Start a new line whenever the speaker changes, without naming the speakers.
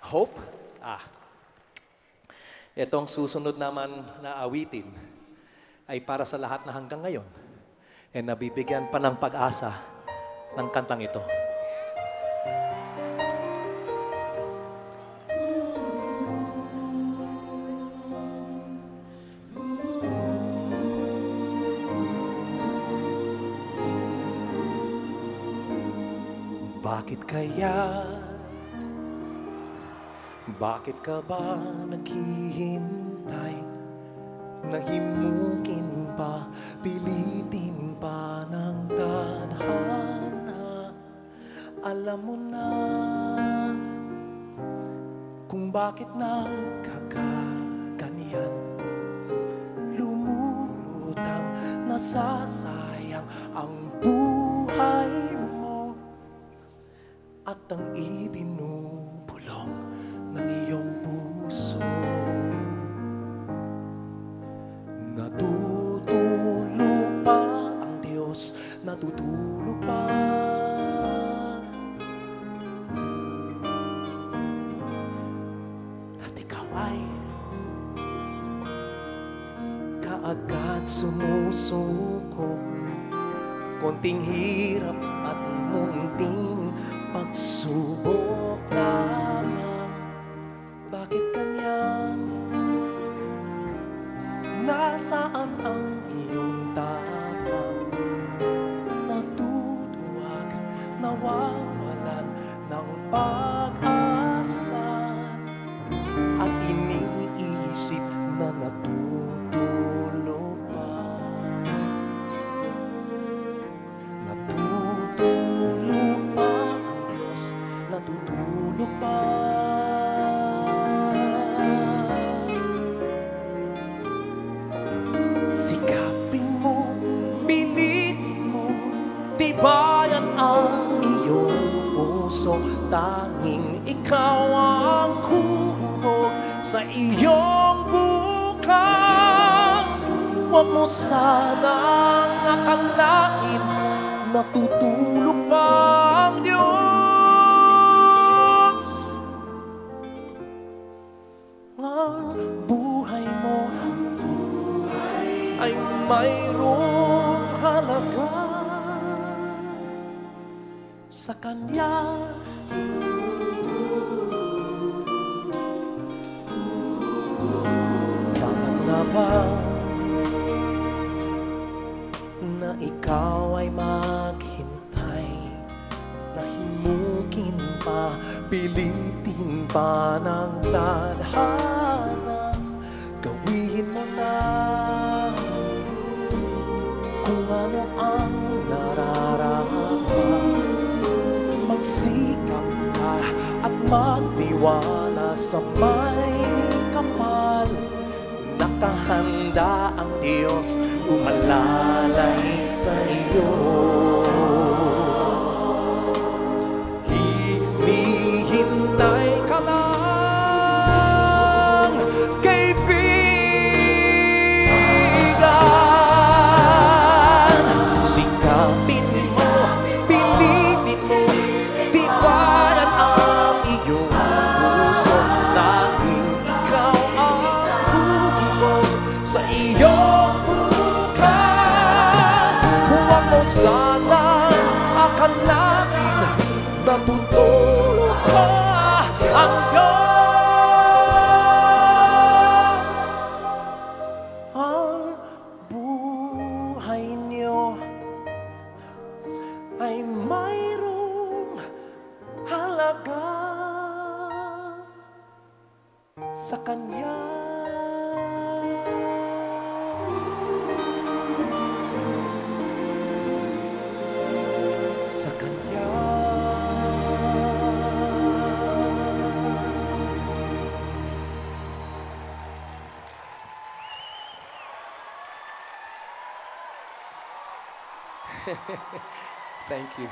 Hope? Itong susunod naman na awitin ay para sa lahat na hanggang ngayon ay nabibigyan pa ng pag-asa ng kantang ito. Bakit kaya? Bakit ka ba naghihintay? Nahimukin pa, pilitin pa ng tadhana. Alam mo na kung bakit nagkakaganyan. Lumulutang nasasayang ang buhay mo at ang ibinubulong ng iyong puso. Natutulog pa ang Diyos, natutulog pa. At ikaw ay kaagad sumusuko. Konting hirap at munting pagsubok lamang. Bakit ganyan? Nasaan ang iyong tapang? Natutuwag, nawawalan ng pag-asa at iniisip na natutulog pa. Natutulog pa ang Diyos, natutulog pa. Sikapin mo, pilitin mo, tibayan ang iyong puso. Tanging ikaw ang hubog sa iyong bukas. Huwag mo sanang akalain natutulog pa ang Diyos. Ang buhay mo ay mayroong halaga sa Kanya. Bakit nga ba na ikaw ay maghintay? Nahimukin pa, pilitin pa ng tadhana. Gawin mo na kung ano ang nararapat. Magsikap ka at magtiwala sa may kapal. Nakahanda ang Diyos umalalay sa iyo. Hinihintay ka lang, kaibigan. Sikapin mo, pilitin mo, tibayan ang iyong puso. Tanging ikaw ang hubog sa iyong bukas. Huwag mo sanang akalain natutulog pa ang Diyos. Ang buhay niyo ay mayroong halaga sa Kanya. Sa Kanya. Thank you.